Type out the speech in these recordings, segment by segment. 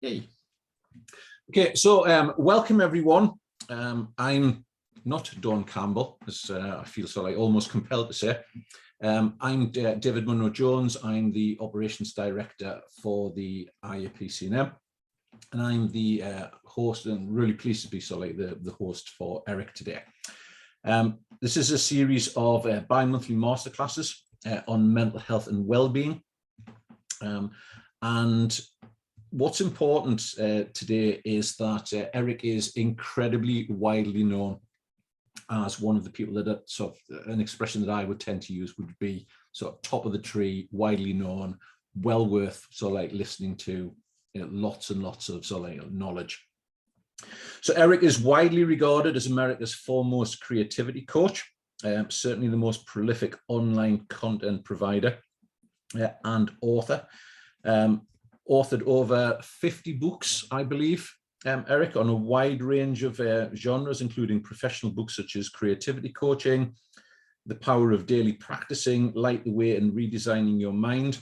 Yay. Okay, so welcome everyone. I'm not Dawn Campbell, as I feel so like almost compelled to say. I'm David Munro-Jones. I'm the Operations Director for the IAPC&M, and I'm the host, and really pleased to be the host for Eric today. This is a series of bi-monthly masterclasses on mental health and well-being. And what's important today is that Eric is incredibly widely known as one of the people that are sort of an expression that I would tend to use would be sort of top of the tree, widely known, well worth listening to, lots and lots of knowledge. So Eric is widely regarded as America's foremost creativity coach, certainly the most prolific online content provider and author. Authored over 50 books, I believe, Eric, on a wide range of genres, including professional books such as Creativity Coaching, The Power of Daily Practicing, Light the Way and Redesigning Your Mind,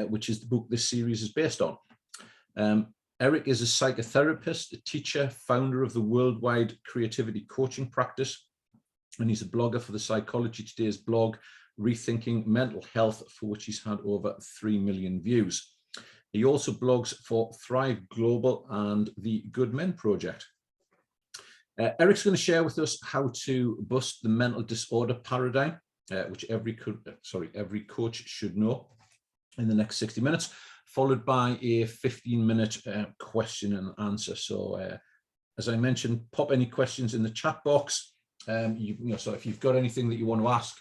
which is the book this series is based on. Eric is a psychotherapist, a teacher, founder of the worldwide creativity coaching practice, and he's a blogger for the Psychology Today's blog, Rethinking Mental Health, for which he's had over 3 million views. He also blogs for Thrive Global and the Good Men Project. Eric's going to share with us how to bust the mental disorder paradigm, which every coach should know, in the next 60 minutes, followed by a 15-minute question and answer. So as I mentioned, pop any questions in the chat box. So if you've got anything that you want to ask,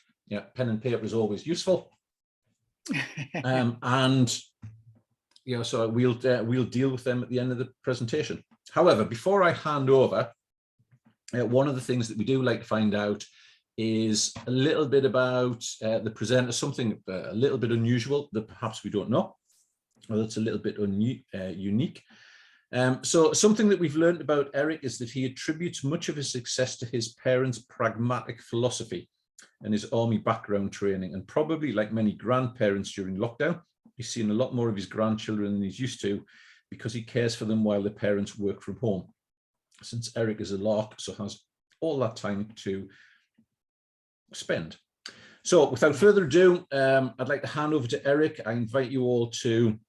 pen and paper is always useful. So we'll deal with them at the end of the presentation. However, before I hand over, one of the things that we do like to find out is a little bit about the presenter, something a little bit unusual that perhaps we don't know, or that's a little bit unique. So something that we've learned about Eric is that he attributes much of his success to his parents' pragmatic philosophy and his army background training, and probably like many grandparents during lockdown, he's seen a lot more of his grandchildren than he's used to because he cares for them while their parents work from home. Since Eric is a lark, so has all that time to spend. So without further ado, I'd like to hand over to Eric. I invite you all to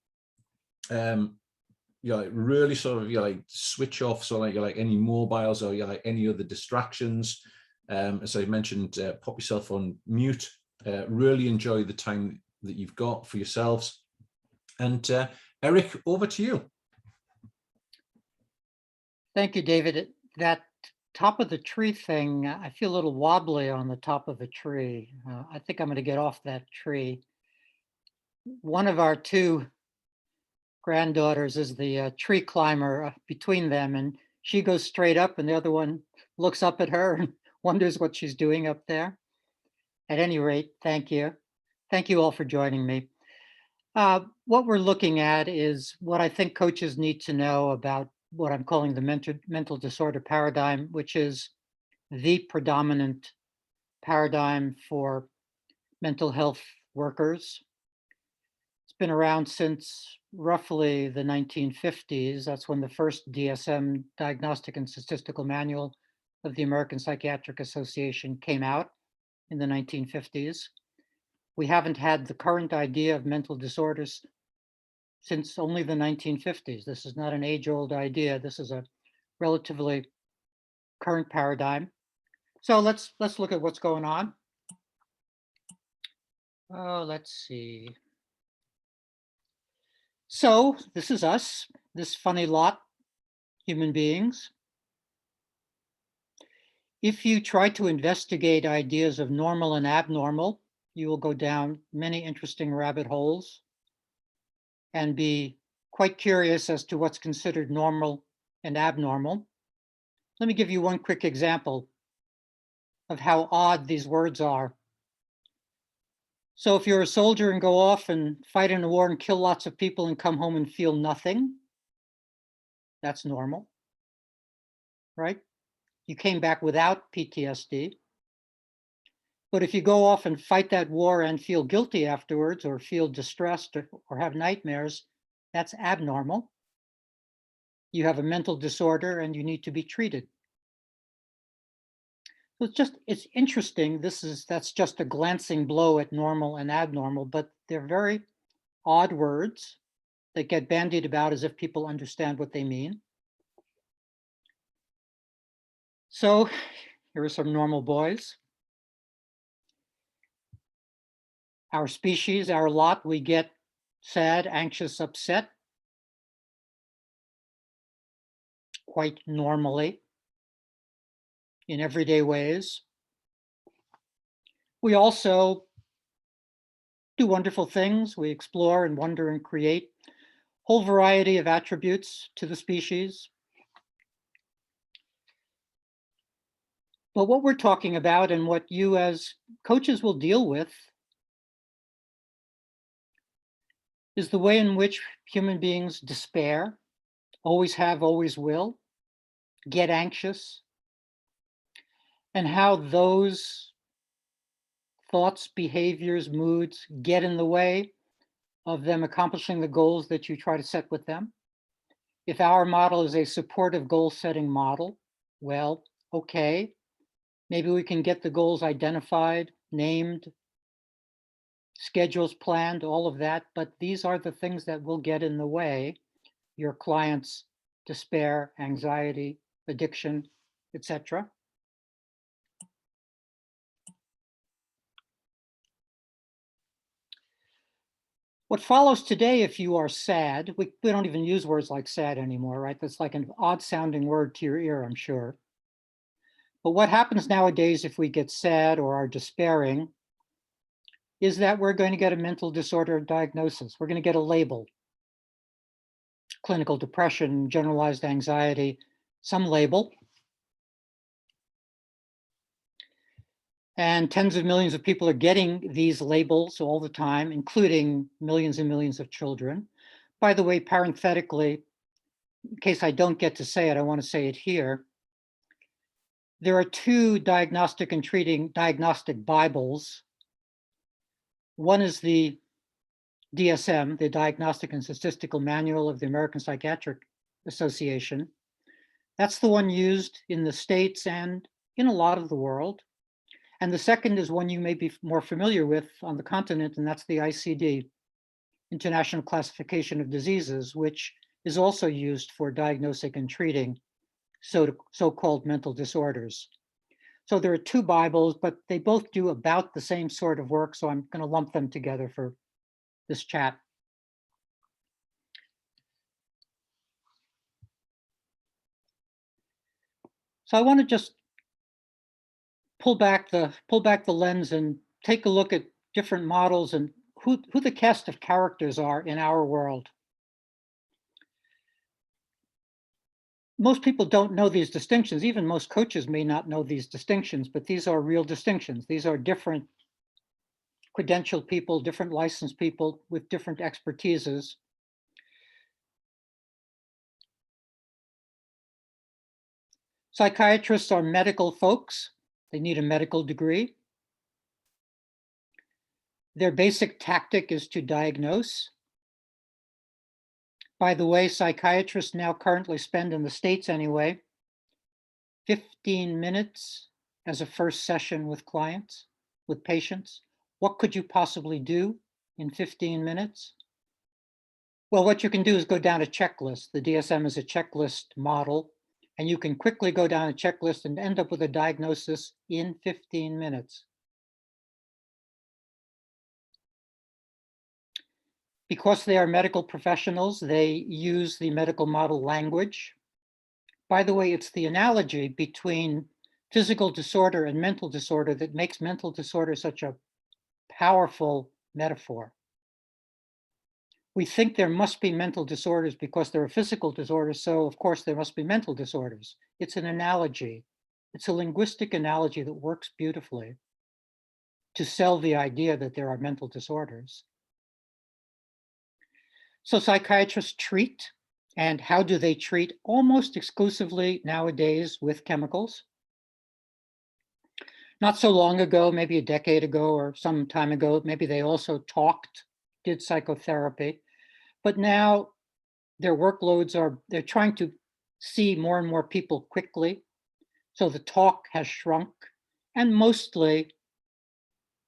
really switch off any mobiles or any other distractions. As I mentioned, pop yourself on mute. Really enjoy the time that you've got for yourselves. And Eric, over to you. Thank you, David. That top of the tree thing, I feel a little wobbly on the top of a tree. I think I'm going to get off that tree. One of our two granddaughters is the tree climber between them, and she goes straight up and the other one looks up at her and wonders what she's doing up there. At any rate, thank you. Thank you all for joining me. What we're looking at is what I think coaches need to know about what I'm calling the mental disorder paradigm, which is the predominant paradigm for mental health workers. It's been around since roughly the 1950s. That's when the first DSM, Diagnostic and Statistical Manual of the American Psychiatric Association, came out in the 1950s. We haven't had the current idea of mental disorders since only the 1950s. This is not an age-old idea. This is a relatively current paradigm. So let's look at what's going on. Oh, let's see. So this is us, this funny lot, human beings. If you try to investigate ideas of normal and abnormal, you will go down many interesting rabbit holes and be quite curious as to what's considered normal and abnormal. Let me give you one quick example of how odd these words are. So if you're a soldier and go off and fight in a war and kill lots of people and come home and feel nothing, that's normal, right? You came back without PTSD. But if you go off and fight that war and feel guilty afterwards, or feel distressed or have nightmares, that's abnormal. you have a mental disorder and you need to be treated. So it's interesting. That's just a glancing blow at normal and abnormal, but they're very odd words that get bandied about as if people understand what they mean. So here are some normal boys. Our species, our lot, we get sad, anxious, upset quite normally in everyday ways. We also do wonderful things. We explore and wonder and create a whole variety of attributes to the species. But what we're talking about and what you as coaches will deal with is the way in which human beings despair, always have, always will, get anxious, and how those thoughts, behaviors, moods get in the way of them accomplishing the goals that you try to set with them. If our model is a supportive goal-setting model, well, okay, maybe we can get the goals identified, named, schedules planned, all of that, but these are the things that will get in the way. Your clients' despair, anxiety, addiction, etc. What follows today, if you are sad, we don't even use words like sad anymore, right? That's like an odd sounding word to your ear, I'm sure. But what happens nowadays if we get sad or are despairing is that we're going to get a mental disorder diagnosis. We're going to get a label. Clinical depression, generalized anxiety, some label. And tens of millions of people are getting these labels all the time, including millions and millions of children. By the way, parenthetically, in case I don't get to say it, I want to say it here. There are two diagnostic and treating diagnostic Bibles. One is the DSM, the Diagnostic and Statistical Manual of the American Psychiatric Association. That's the one used in the States and in a lot of the world. And the second is one you may be more familiar with on the continent, and that's the ICD, International Classification of Diseases, which is also used for diagnosing and treating so-called mental disorders. So there are two Bibles, but they both do about the same sort of work, so I'm going to lump them together for this chat. So I want to just pull back the lens and take a look at different models and who the cast of characters are in our world. Most people don't know these distinctions. Even most coaches may not know these distinctions, but these are real distinctions. These are different credentialed people, different licensed people with different expertises. Psychiatrists are medical folks. They need a medical degree. Their basic tactic is to diagnose. By the way, psychiatrists now currently spend, in the States anyway, 15 minutes as a first session with clients, with patients. What could you possibly do in 15 minutes? Well, what you can do is go down a checklist. The DSM is a checklist model, and you can quickly go down a checklist and end up with a diagnosis in 15 minutes. Because they are medical professionals, they use the medical model language. By the way, it's the analogy between physical disorder and mental disorder that makes mental disorder such a powerful metaphor. We think there must be mental disorders because there are physical disorders, so of course there must be mental disorders. It's an analogy. It's a linguistic analogy that works beautifully to sell the idea that there are mental disorders. So psychiatrists treat, and how do they treat? Almost exclusively nowadays with chemicals. Not so long ago, maybe a decade ago or some time ago, maybe they also did psychotherapy, but now their workloads they're trying to see more and more people quickly. So the talk has shrunk, and mostly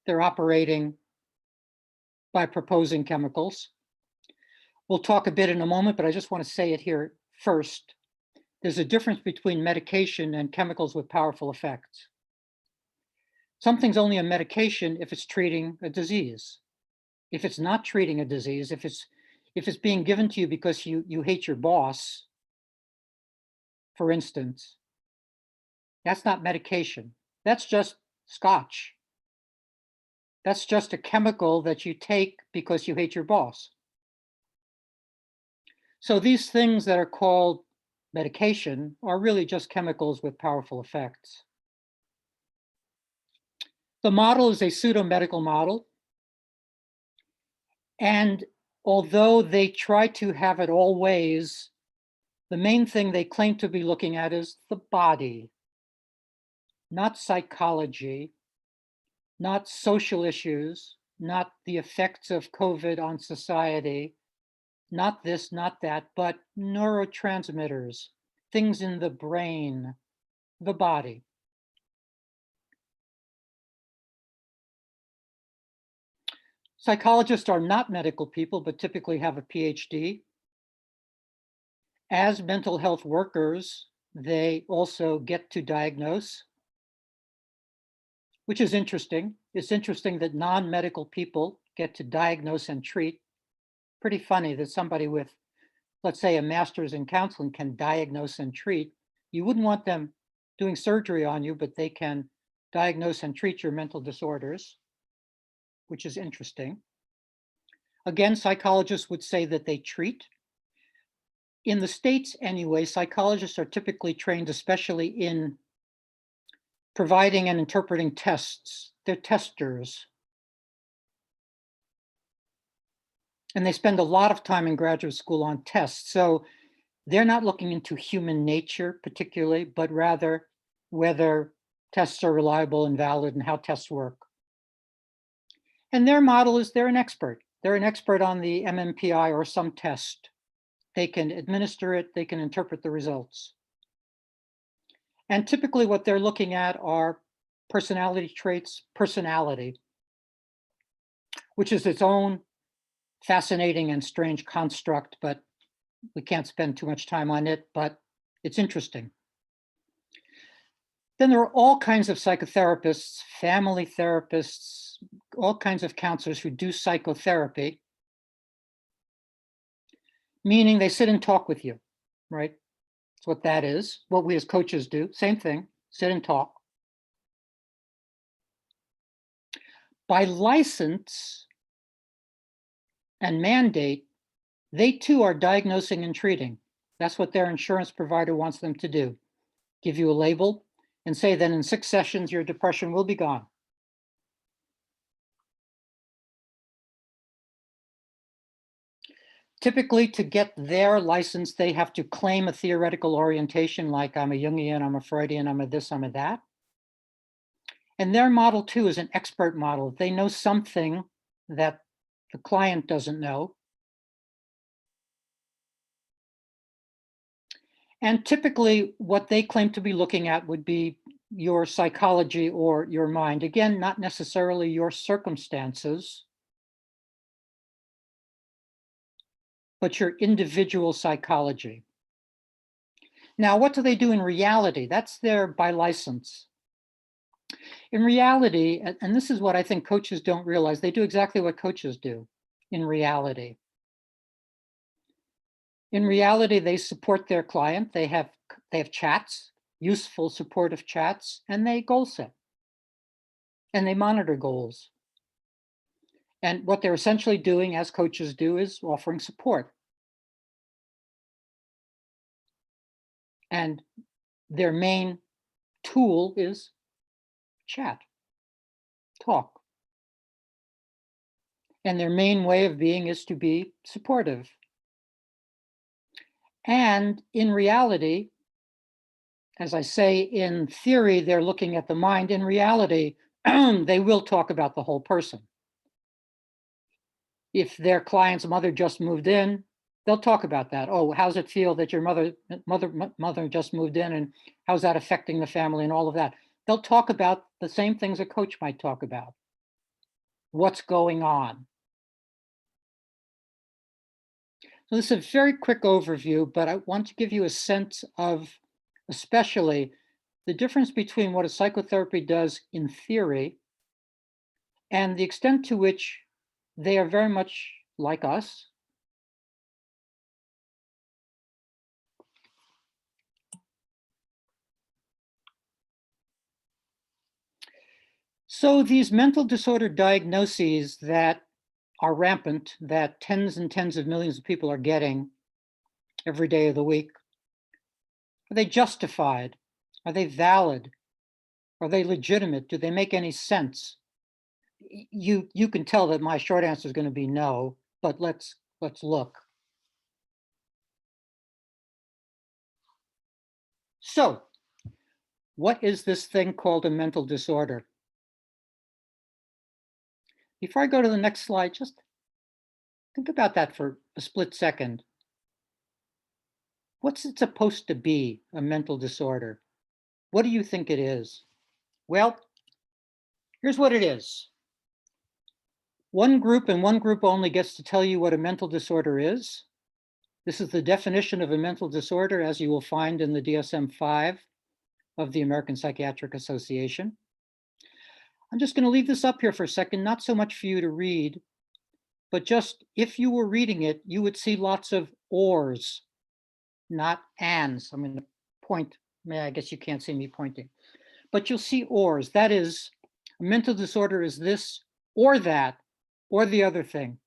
they're operating by proposing chemicals. We'll talk a bit in a moment, but I just want to say it here first. There's a difference between medication and chemicals with powerful effects. Something's only a medication if it's treating a disease. If it's not treating a disease, if it's being given to you because you hate your boss, for instance, that's not medication. That's just scotch. That's just a chemical that you take because you hate your boss. So these things that are called medication are really just chemicals with powerful effects. The model is a pseudo-medical model. And although they try to have it all ways, the main thing they claim to be looking at is the body, not psychology, not social issues, not the effects of COVID on society, not this, not that, but neurotransmitters, things in the brain, the body. Psychologists are not medical people, but typically have a PhD. As mental health workers, they also get to diagnose, which is interesting. It's interesting that non-medical people get to diagnose and treat. Pretty funny that somebody with, let's say, a master's in counseling can diagnose and treat. You wouldn't want them doing surgery on you, but they can diagnose and treat your mental disorders, which is interesting. Again, psychologists would say that they treat. In the States anyway, psychologists are typically trained, especially in providing and interpreting tests. They're testers. And they spend a lot of time in graduate school on tests. So they're not looking into human nature particularly, but rather whether tests are reliable and valid and how tests work. And their model is they're an expert. They're an expert on the MMPI or some test. They can administer it, they can interpret the results. And typically what they're looking at are personality traits, personality, which is its own fascinating and strange construct, but we can't spend too much time on it, but it's interesting. Then there are all kinds of psychotherapists, family therapists, all kinds of counselors who do psychotherapy, meaning they sit and talk with you, right? That's what that is, what we as coaches do, same thing, sit and talk. By license and mandate, they too are diagnosing and treating. That's what their insurance provider wants them to do. Give you a label and say that in 6 sessions, your depression will be gone. Typically, to get their license, they have to claim a theoretical orientation like I'm a Jungian, I'm a Freudian, I'm a this, I'm a that. And their model too is an expert model. They know something that the client doesn't know. And typically what they claim to be looking at would be your psychology or your mind. Again, not necessarily your circumstances, but your individual psychology. Now, what do they do in reality? That's their by license. In reality, and this is what I think coaches don't realize, they do exactly what coaches do in reality. In reality, they support their client. They have chats, useful supportive chats, and they goal set. And they monitor goals. And what they're essentially doing, as coaches do, is offering support. And their main tool is chat, talk. And their main way of being is to be supportive. And in reality, as I say, in theory, they're looking at the mind. In reality, they will talk about the whole person. If their client's mother just moved in, They'll talk about that. Oh, how's it feel that your mother just moved in, and how's that affecting the family and all of that? They'll talk about the same things a coach might talk about. What's going on? So this is a very quick overview, but I want to give you a sense of especially the difference between what a psychotherapy does in theory and the extent to which they are very much like us. So these mental disorder diagnoses that are rampant, that tens and tens of millions of people are getting every day of the week, are they justified? Are they valid? Are they legitimate? Do they make any sense? You can tell that my short answer is going to be no, but let's look. So, what is this thing called a mental disorder? Before I go to the next slide, just think about that for a split second. What's it supposed to be, a mental disorder? What do you think it is? Well, here's what it is. One group and one group only gets to tell you what a mental disorder is. This is the definition of a mental disorder, as you will find in the DSM-5 of the American Psychiatric Association. I'm just going to leave this up here for a second, not so much for you to read, but just if you were reading it, you would see lots of ors, not ands. I'm going to point. I guess you can't see me pointing, but you'll see ors. That is, a mental disorder is this or that or the other thing.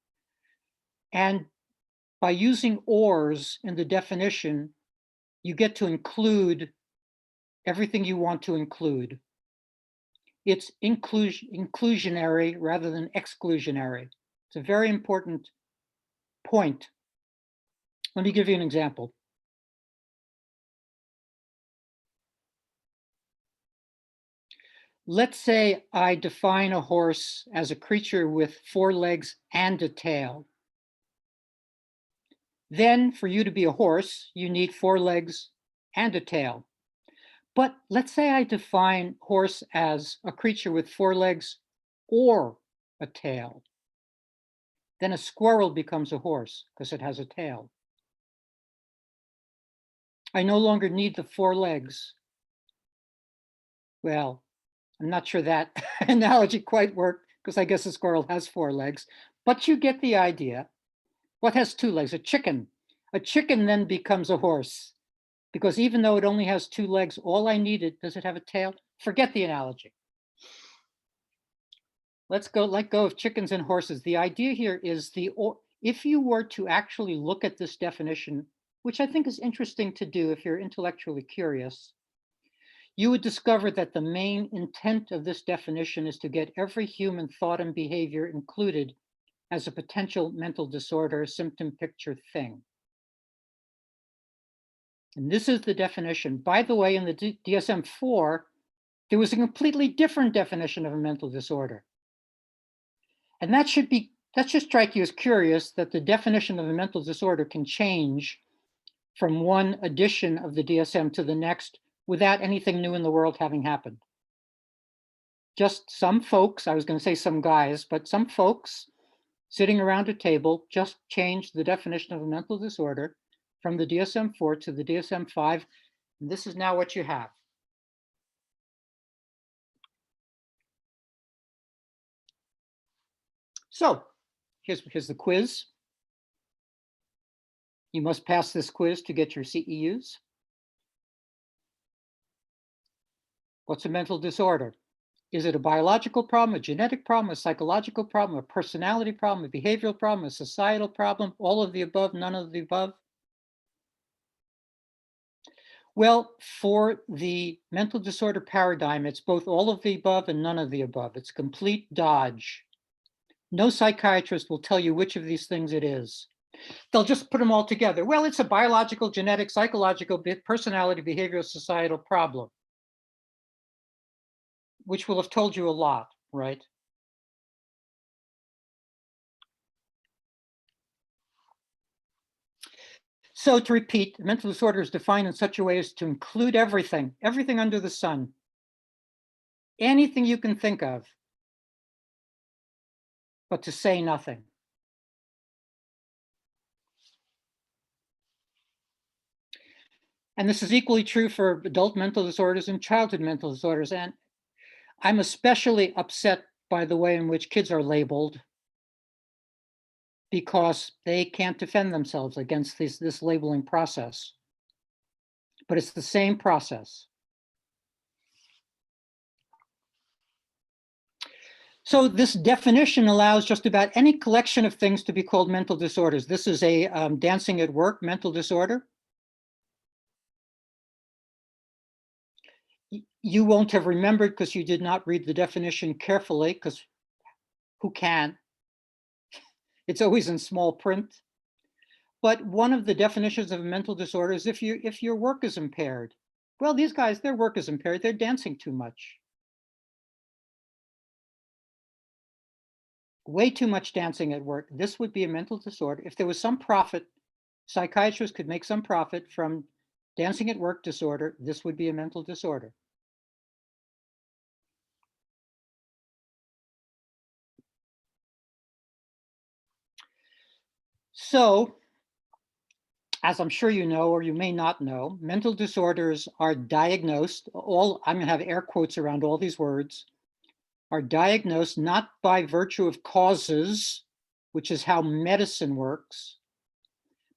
And by using ors in the definition, you get to include everything you want to include. It's inclusionary rather than exclusionary. It's a very important point. Let me give you an example. Let's say I define a horse as a creature with 4 legs and a tail. Then for you to be a horse, you need 4 legs and a tail. But let's say I define horse as a creature with 4 legs or a tail. Then a squirrel becomes a horse because it has a tail. I no longer need the 4 legs. Well, I'm not sure that analogy quite worked because I guess a squirrel has 4 legs, but you get the idea. What has 2 legs? A chicken. A chicken then becomes a horse because even though it only has 2 legs, all I needed, does it have a tail? Forget the analogy. Let's let go of chickens and horses. The idea here is if you were to actually look at this definition, which I think is interesting to do if you're intellectually curious, you would discover that the main intent of this definition is to get every human thought and behavior included as a potential mental disorder symptom picture thing. And this is the definition. By the way, in the DSM-4, there was a completely different definition of a mental disorder. And that should strike you as curious that the definition of a mental disorder can change from one edition of the DSM to the next without anything new in the world having happened. Just some folks, I was going to say some guys, but some folks sitting around a table just changed the definition of a mental disorder from the DSM-4 to the DSM-5. And this is now what you have. So here's the quiz. You must pass this quiz to get your CEUs. What's a mental disorder? Is it a biological problem, a genetic problem, a psychological problem, a personality problem, a behavioral problem, a societal problem, all of the above, none of the above? Well, for the mental disorder paradigm, it's both all of the above and none of the above. It's complete dodge. No psychiatrist will tell you which of these things it is. They'll just put them all together. Well, it's a biological, genetic, psychological, personality, behavioral, societal problem, which will have told you a lot, right? So to repeat, mental disorder is defined in such a way as to include everything, everything under the sun, anything you can think of, but to say nothing. And this is equally true for adult mental disorders and childhood mental disorders. And I'm especially upset by the way in which kids are labeled, because they can't defend themselves against this labeling process. But it's the same process. So this definition allows just about any collection of things to be called mental disorders. This is a dancing at work mental disorder. You won't have remembered because you did not read the definition carefully, because who can? It's always in small print. But one of the definitions of a mental disorder is if your work is impaired. Well, these guys, their work is impaired. They're dancing too much. Way too much dancing at work. This would be a mental disorder. If there was some profit, psychiatrists could make some profit from dancing at work disorder, this would be a mental disorder. So, as I'm sure you know, or you may not know, mental disorders are diagnosed, I'm gonna have air quotes around all these words, are diagnosed not by virtue of causes, which is how medicine works,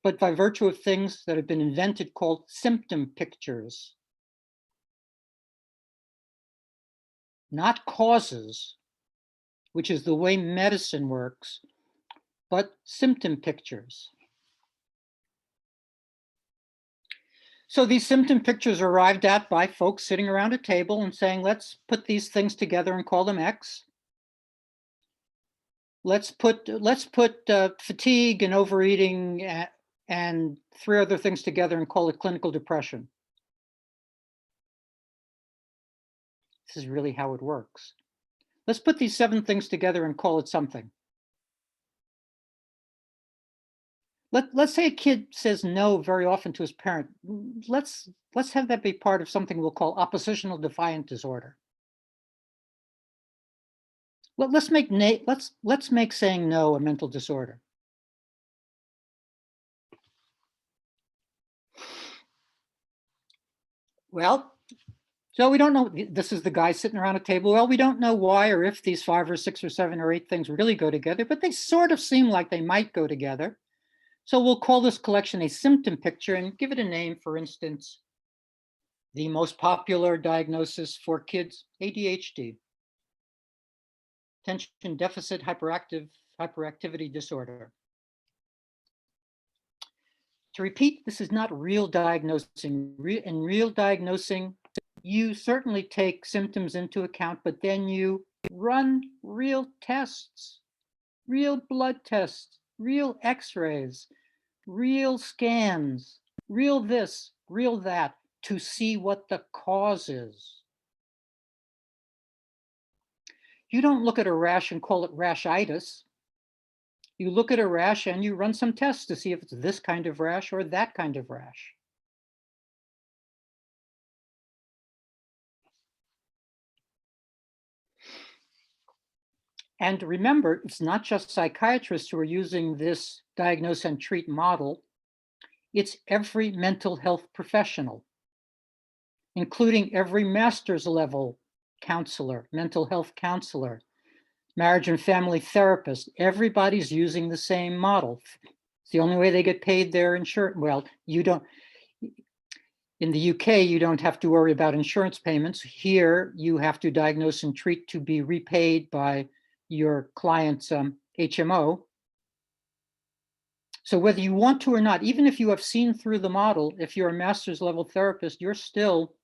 but by virtue of things that have been invented called symptom pictures. Not causes, which is the way medicine works, but symptom pictures. So these symptom pictures are arrived at by folks sitting around a table and saying, let's put these things together and call them X. Let's put fatigue and overeating and 3 other things together and call it clinical depression. This is really how it works. Let's put these 7 things together and call it something. Let's say a kid says no very often to his parent. Let's have that be part of something we'll call oppositional defiant disorder. Well, let's make saying no a mental disorder. Well, so we don't know. This is the guy sitting around a table. Well, we don't know why or if these 5 or 6 or 7 or 8 things really go together, but they sort of seem like they might go together. So we'll call this collection a symptom picture and give it a name. For instance, the most popular diagnosis for kids, ADHD, attention deficit hyperactivity disorder. To repeat, this is not real diagnosing. In real diagnosing, you certainly take symptoms into account, but then you run real tests, real blood tests, real x-rays, real scans, real this, real that, to see what the cause is. You don't look at a rash and call it rashitis. You look at a rash and you run some tests to see if it's this kind of rash or that kind of rash. And remember, it's not just psychiatrists who are using this diagnose and treat model. It's every mental health professional, including every master's level counselor, mental health counselor, marriage and family therapist. Everybody's using the same model. It's the only way they get paid their insurance. Well, you don't. In the UK, you don't have to worry about insurance payments. Here, you have to diagnose and treat to be repaid by your client's HMO. So whether you want to or not, even if you have seen through the model, if you're a master's level therapist, you're still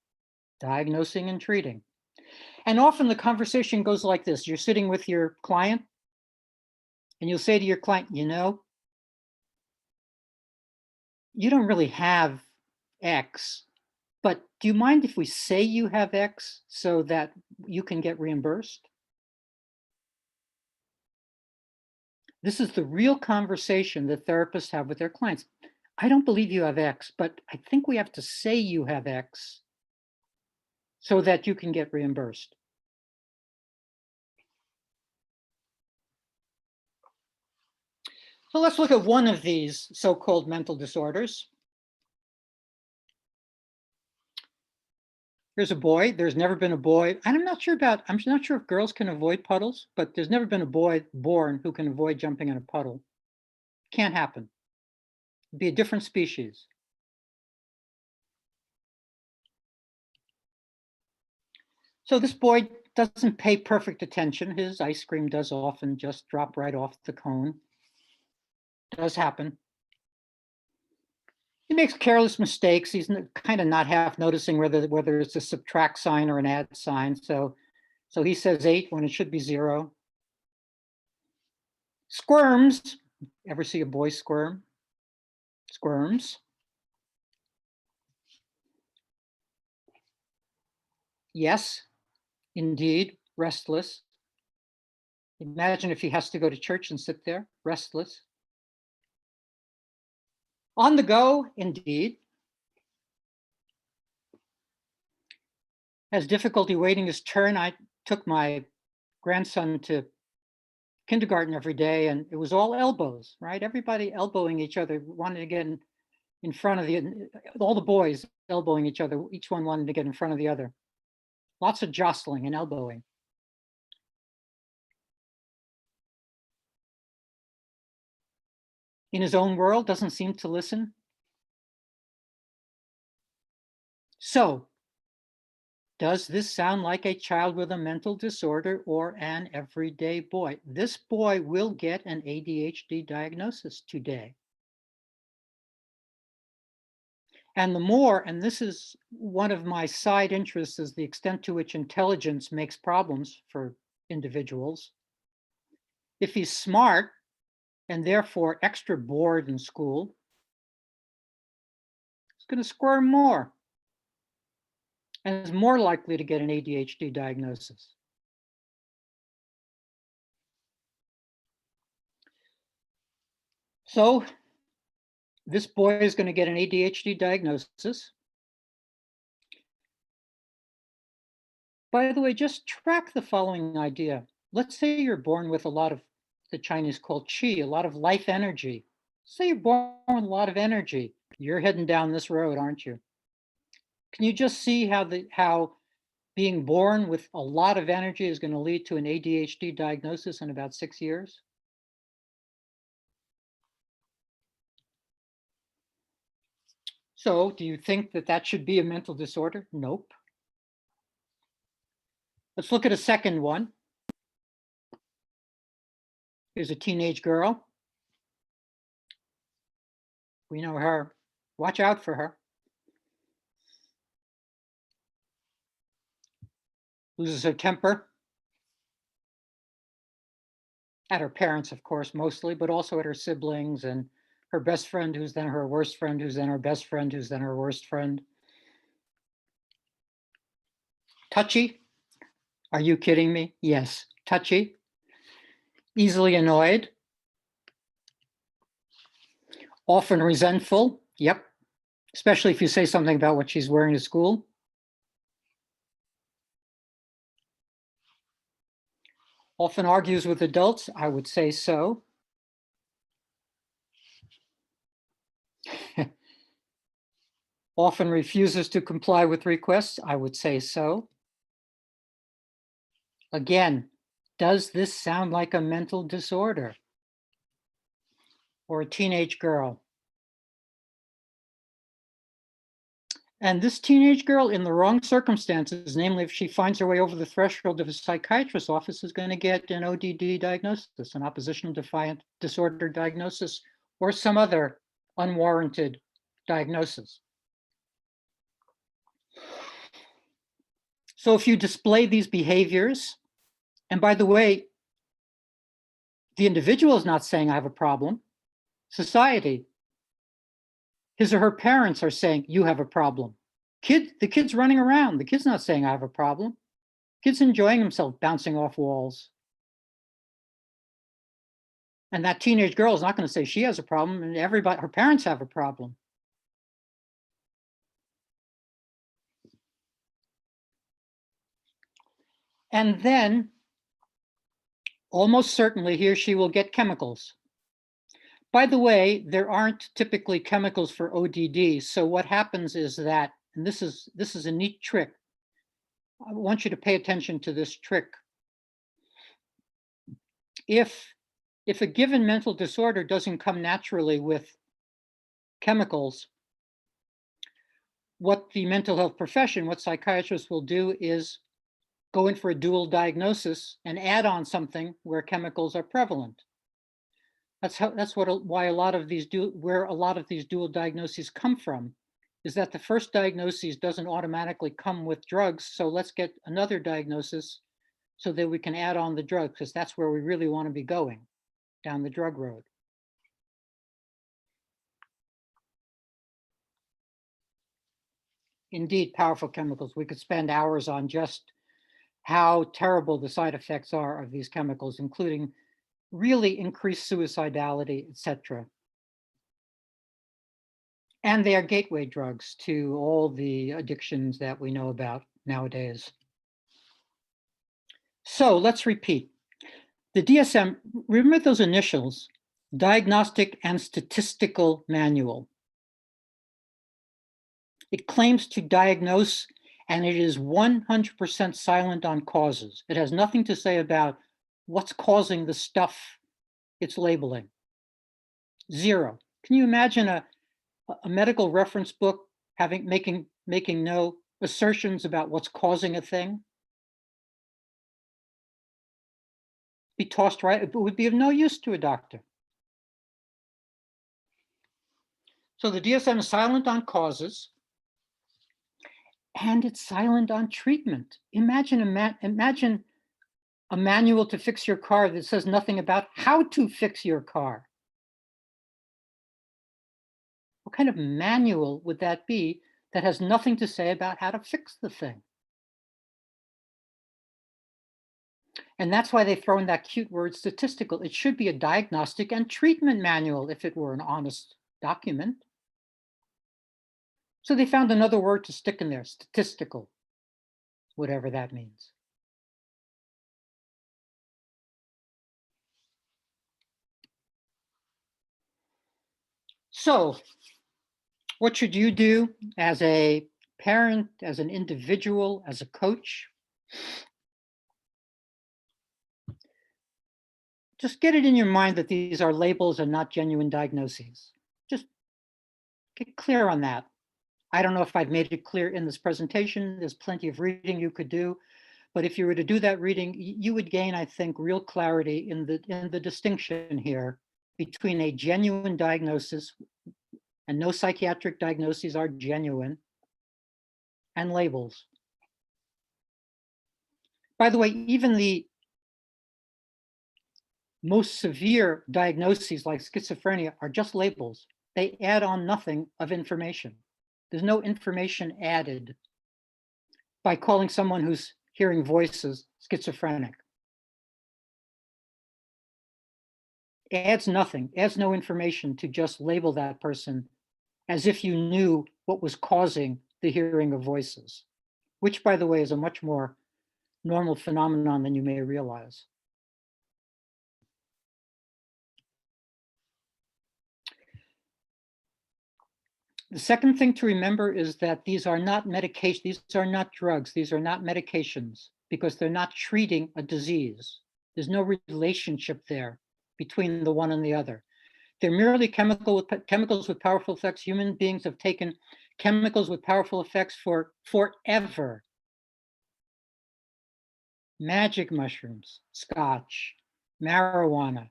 diagnosing and treating. And often the conversation goes like this. You're sitting with your client and you'll say to your client, you know, you don't really have X, but do you mind if we say you have X so that you can get reimbursed? This is the real conversation that therapists have with their clients. I don't believe you have X, but I think we have to say you have X so that you can get reimbursed. So let's look at one of these so-called mental disorders. Here's a boy. There's never been a boy. I'm not sure if girls can avoid puddles, but there's never been a boy born who can avoid jumping in a puddle. Can't happen. It'd be a different species. So this boy doesn't pay perfect attention. His ice cream does often just drop right off the cone. Does happen. He makes careless mistakes. He's kind of not half noticing whether it's a subtract sign or an add sign. So he says 8 when it should be 0. Squirms. Ever see a boy squirm? Squirms. Yes, indeed, restless. Imagine if he has to go to church and sit there, restless. On the go, indeed. Has difficulty waiting his turn. I took my grandson to kindergarten every day, and it was all elbows, right? Everybody elbowing each other, wanted to get in front of all the boys elbowing each other. Each one wanted to get in front of the other. Lots of jostling and elbowing. In his own world, doesn't seem to listen. So, does this sound like a child with a mental disorder or an everyday boy? This boy will get an ADHD diagnosis today. And and this is one of my side interests, is the extent to which intelligence makes problems for individuals. If he's smart and therefore extra bored in school, he's going to squirm more and is more likely to get an ADHD diagnosis. So this boy is going to get an ADHD diagnosis. By the way, just track the following idea. Let's say you're born with a lot of, the Chinese call qi, a lot of life energy. Say you're born with a lot of energy. You're heading down this road, aren't you? Can you just see how being born with a lot of energy is going to lead to an ADHD diagnosis in about 6 years? So do you think that should be a mental disorder? Nope. Let's look at a second one. Here's a teenage girl. We know her. Watch out for her. Loses her temper. At her parents, of course, mostly, but also at her siblings and her best friend, who's then her worst friend, who's then her best friend, who's then her worst friend. Touchy. Are you kidding me? Yes, touchy. Easily annoyed. Often resentful. Yep. Especially if you say something about what she's wearing to school. Often argues with adults. I would say so. Often refuses to comply with requests. I would say so. Again, does this sound like a mental disorder or a teenage girl? And this teenage girl, in the wrong circumstances, namely if she finds her way over the threshold of a psychiatrist's office, is going to get an ODD diagnosis, an oppositional defiant disorder diagnosis, or some other unwarranted diagnosis. So if you display these behaviors, and by the way, the individual is not saying I have a problem. Society, his or her parents are saying you have a problem. The kid's running around. The kid's not saying I have a problem. Kid's enjoying himself, bouncing off walls. And that teenage girl is not going to say she has a problem, and everybody, her parents have a problem. And then almost certainly he or she will get chemicals. By the way, there aren't typically chemicals for ODD. So what happens is that, and this is a neat trick. I want you to pay attention to this trick. If a given mental disorder doesn't come naturally with chemicals, what the mental health profession, what psychiatrists will do is go in for a dual diagnosis and add on something where chemicals are prevalent. Why a lot of these dual diagnoses come from, is that the first diagnosis doesn't automatically come with drugs. So let's get another diagnosis so that we can add on the drug, because that's where we really want to be going, down the drug road. Indeed, powerful chemicals. We could spend hours on just how terrible the side effects are of these chemicals, including really increased suicidality, etc. And they are gateway drugs to all the addictions that we know about nowadays. So let's repeat. The DSM, remember those initials, Diagnostic and Statistical Manual. It claims to diagnose, and it is 100% silent on causes. It has nothing to say about what's causing the stuff it's labeling. Zero. Can you imagine a medical reference book making no assertions about what's causing a thing? Be tossed right, it would be of no use to a doctor. So the DSM is silent on causes, and it's silent on treatment. Imagine a manual to fix your car that says nothing about how to fix your car. What kind of manual would that be that has nothing to say about how to fix the thing? And that's why they throw in that cute word statistical. It should be a diagnostic and treatment manual if it were an honest document. So they found another word to stick in there, statistical, whatever that means. So what should you do as a parent, as an individual, as a coach? Just get it in your mind that these are labels and not genuine diagnoses. Just get clear on that. I don't know if I've made it clear in this presentation. There's plenty of reading you could do. But if you were to do that reading, you would gain, I think, real clarity in the distinction here between a genuine diagnosis, and no psychiatric diagnoses are genuine, and labels. By the way, even the most severe diagnoses like schizophrenia are just labels. They add on nothing of information. There's no information added by calling someone who's hearing voices schizophrenic. Adds nothing, adds no information to just label that person as if you knew what was causing the hearing of voices, which, by the way, is a much more normal phenomenon than you may realize. The second thing to remember is that these are not medications, these are not drugs, these are not medications, because they're not treating a disease. There's no relationship there between the one and the other. They're merely chemicals with powerful effects. Human beings have taken chemicals with powerful effects for forever. Magic mushrooms, scotch, marijuana.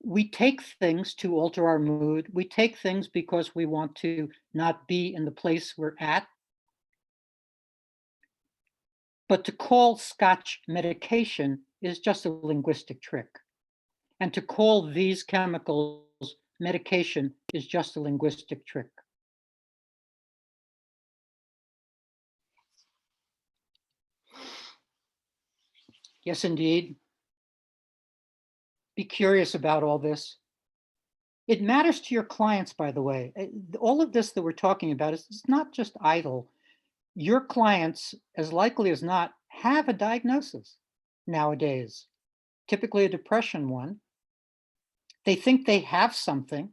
We take things to alter our mood. We take things because we want to not be in the place we're at. But to call scotch medication is just a linguistic trick. And to call these chemicals medication is just a linguistic trick. Yes, indeed. be curious about all this. It matters to your clients, by the way. All of this that we're talking about is not just idle. Your clients, as likely as not, have a diagnosis nowadays, typically a depression one. They think they have something,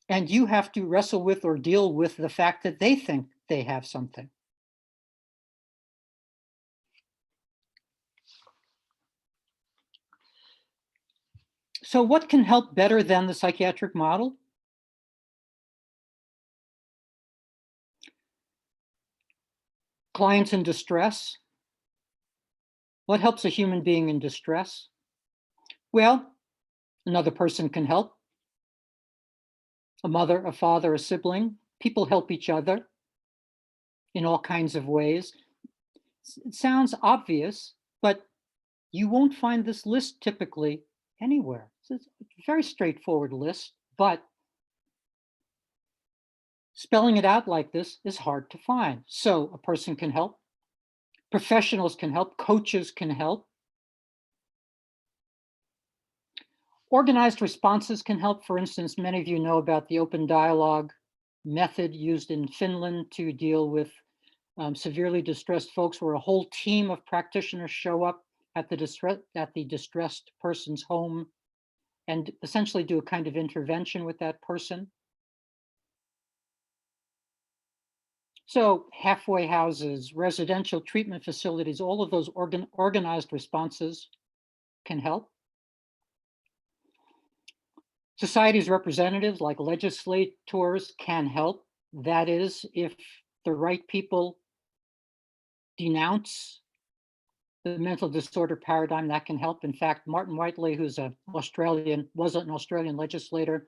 and you have to wrestle with or deal with the fact that they think they have something. So what can help better than the psychiatric model? Clients in distress. What helps a human being in distress? Well, another person can help. A mother, a father, a sibling. People help each other in all kinds of ways. It sounds obvious, but you won't find this list typically anywhere. It's a very straightforward list, but spelling it out like this is hard to find. So a person can help. Professionals can help. Coaches can help. Organized responses can help. For instance, many of you know about the open dialogue method used in Finland to deal with severely distressed folks, where a whole team of practitioners show up at the distressed person's home and essentially do a kind of intervention with that person. So halfway houses, residential treatment facilities, all of those organized responses can help. Society's representatives, like legislators, can help. That is, if the right people denounce the mental disorder paradigm, that can help. In fact, Martin Whiteley, who's was an Australian legislator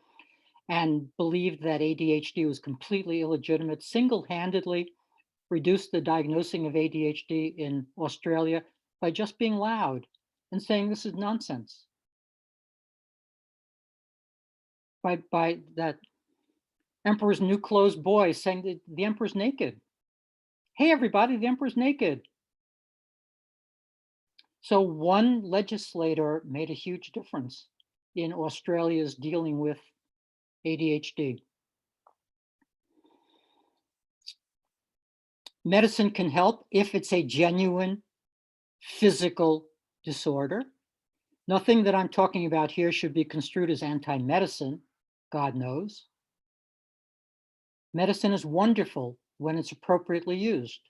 and believed that ADHD was completely illegitimate, single-handedly reduced the diagnosing of ADHD in Australia by just being loud and saying this is nonsense. By that Emperor's New Clothes boy saying that the emperor's naked. Hey, everybody, the emperor's naked. So one legislator made a huge difference in Australia's dealing with ADHD. Medicine can help if it's a genuine physical disorder. Nothing that I'm talking about here should be construed as anti-medicine, God knows. Medicine is wonderful when it's appropriately used.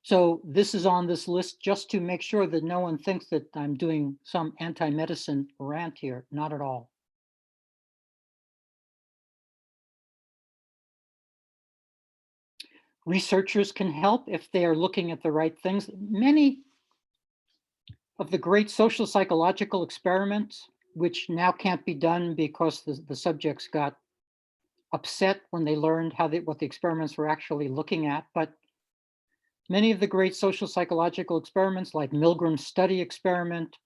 So this is on this list just to make sure that no one thinks that I'm doing some anti-medicine rant here, not at all. Researchers can help if they are looking at the right things. Many of the great social psychological experiments, which now can't be done because the subjects got upset when they learned what the experiments were actually looking at, but many of the great social psychological experiments, like Milgram's study experiment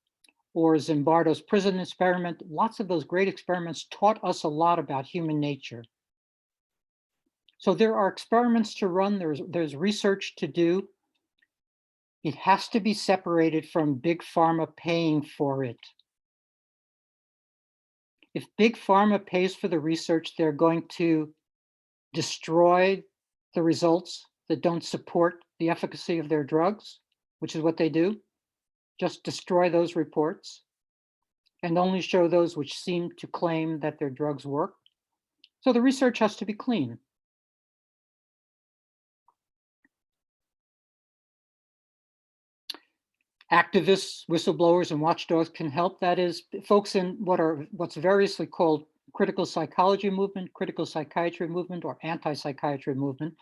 or Zimbardo's prison experiment, lots of those great experiments taught us a lot about human nature. So there are experiments to run, there's research to do. It has to be separated from big pharma paying for it. If big pharma pays for the research, they're going to destroy the results that don't support the efficacy of their drugs, which is what they do. Just destroy those reports and only show those which seem to claim that their drugs work. So the research has to be clean. Activists, whistleblowers, and watchdogs can help. That is, folks in what's variously called critical psychology movement, critical psychiatry movement, or anti-psychiatry movement.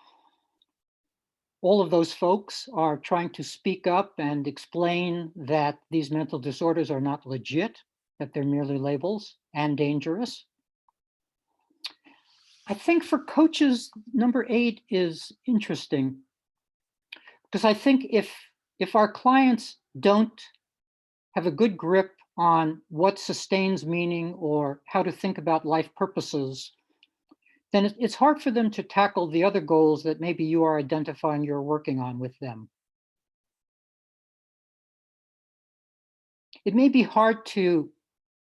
All of those folks are trying to speak up and explain that these mental disorders are not legit, that they're merely labels and dangerous. I think for coaches, number 8 is interesting, because I think if our clients don't have a good grip on what sustains meaning or how to think about life purposes, then it's hard for them to tackle the other goals that maybe you are identifying you're working on with them. It may be hard to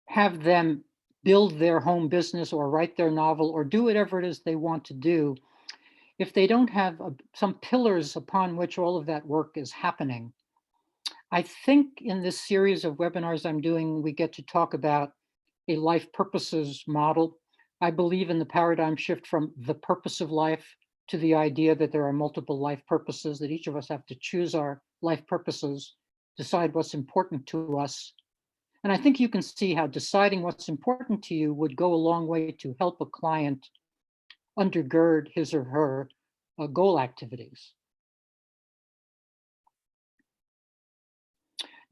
have them build their home business or write their novel or do whatever it is they want to do if they don't have some pillars upon which all of that work is happening. I think in this series of webinars I'm doing, we get to talk about a life purposes model. I believe in the paradigm shift from the purpose of life to the idea that there are multiple life purposes, that each of us have to choose our life purposes, decide what's important to us. And I think you can see how deciding what's important to you would go a long way to help a client undergird his or her goal activities.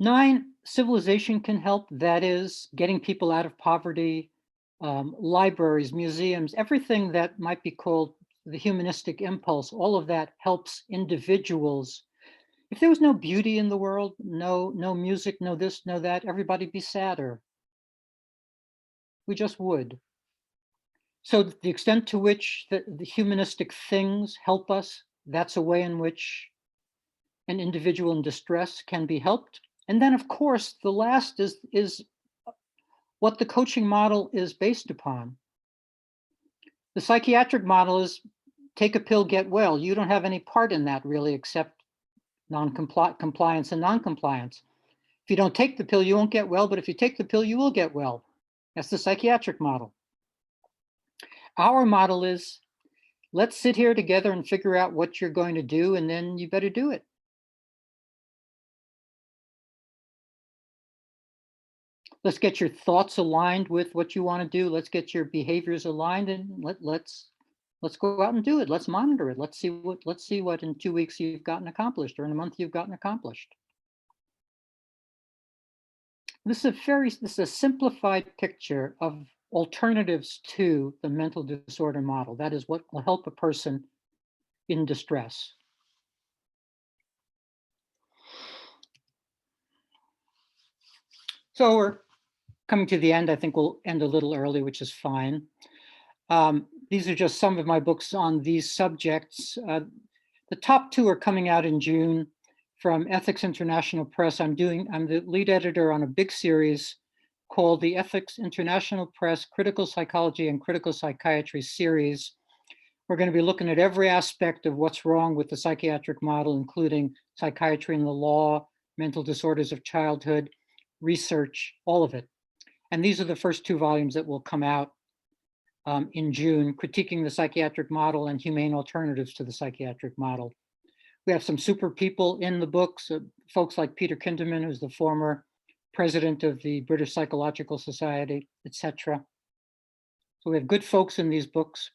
9, civilization can help. That is getting people out of poverty, libraries, museums, everything that might be called the humanistic impulse. All of that helps individuals. If there was no beauty in the world, no music, no this, no that, everybody'd be sadder. We just would. So the extent to which the humanistic things help us, that's a way in which an individual in distress can be helped. And then, of course, the last is what the coaching model is based upon. The psychiatric model is take a pill, get well. You don't have any part in that really, except compliance and non-compliance. If you don't take the pill, you won't get well, but if you take the pill, you will get well. That's the psychiatric model. Our model is, let's sit here together and figure out what you're going to do, and then you better do it. Let's get your thoughts aligned with what you want to do. Let's get your behaviors aligned, and let's go out and do it. Let's monitor it. Let's see what in 2 weeks you've gotten accomplished, or in a month you've gotten accomplished. This is a simplified picture of alternatives to the mental disorder model. That is what will help a person in distress. So we're coming to the end. I think we'll end a little early, which is fine. These are just some of my books on these subjects. The top 2 are coming out in June from Ethics International Press. I'm the lead editor on a big series called the Ethics International Press Critical Psychology and Critical Psychiatry series. We're going to be looking at every aspect of what's wrong with the psychiatric model, including psychiatry and the law, mental disorders of childhood, research, all of it. And these are the first 2 volumes that will come out in June, critiquing the psychiatric model and humane alternatives to the psychiatric model. We have some super people in the books, folks like Peter Kinderman, who's the former president of the British Psychological Society, etc. So we have good folks in these books.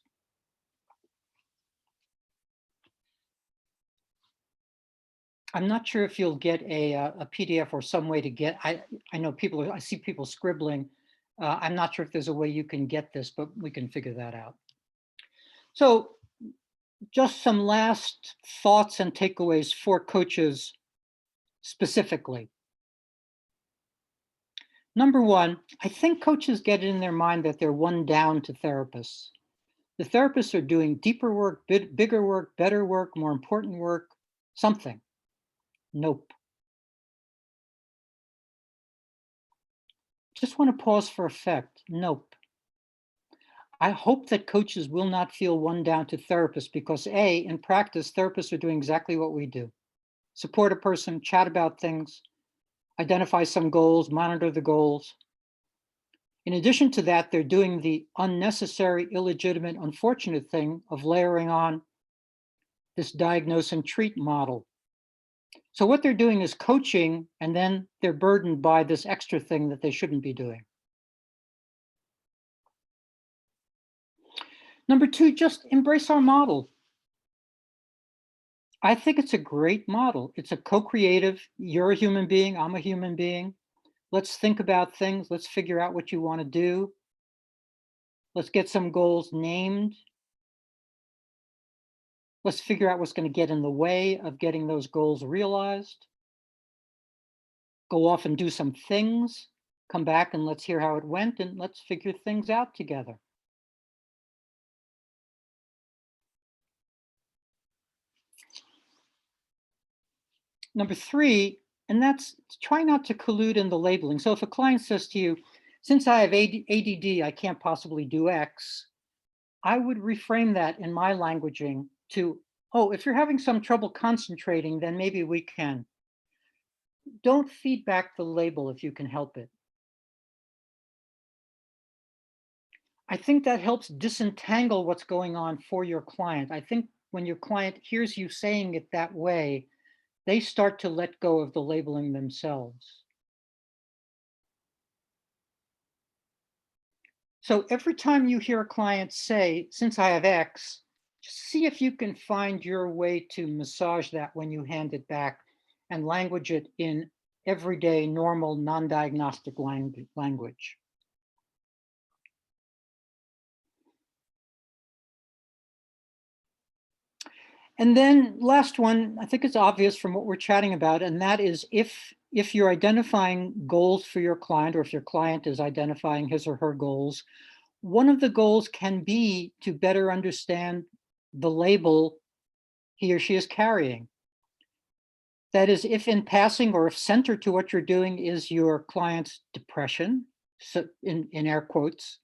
I'm not sure if you'll get a PDF or some way to get, I know I see people scribbling. I'm not sure if there's a way you can get this, but we can figure that out. So just some last thoughts and takeaways for coaches specifically. Number 1, I think coaches get it in their mind that they're one down to therapists. The therapists are doing deeper work, bigger work, better work, more important work, something. Nope. Just want to pause for effect. Nope. I hope that coaches will not feel one down to therapists because in practice, therapists are doing exactly what we do. Support a person, chat about things, identify some goals, monitor the goals. In addition to that, they're doing the unnecessary, illegitimate, unfortunate thing of layering on this diagnose and treat model. So what they're doing is coaching, and then they're burdened by this extra thing that they shouldn't be doing. Number 2, just embrace our model. I think it's a great model. It's a co-creative. You're a human being, I'm a human being. Let's think about things. Let's figure out what you want to do. Let's get some goals named. Let's figure out what's going to get in the way of getting those goals realized. Go off and do some things. Come back and let's hear how it went, and let's figure things out together. Number 3, And that's try not to collude in the labeling. So if a client says to you, since I have ADD, I can't possibly do X, I would reframe that in my languaging to, oh, if you're having some trouble concentrating, then maybe we can. Don't feed back the label if you can help it. I think that helps disentangle what's going on for your client. I think when your client hears you saying it that way, they start to let go of the labeling themselves. So every time you hear a client say, since I have X, just see if you can find your way to massage that when you hand it back and language it in everyday, normal, non-diagnostic language. And then last one, I think it's obvious from what we're chatting about, and that is if you're identifying goals for your client, or if your client is identifying his or her goals, one of the goals can be to better understand the label he or she is carrying. That is, if in passing or if centered to what you're doing is your client's depression, so in air quotes,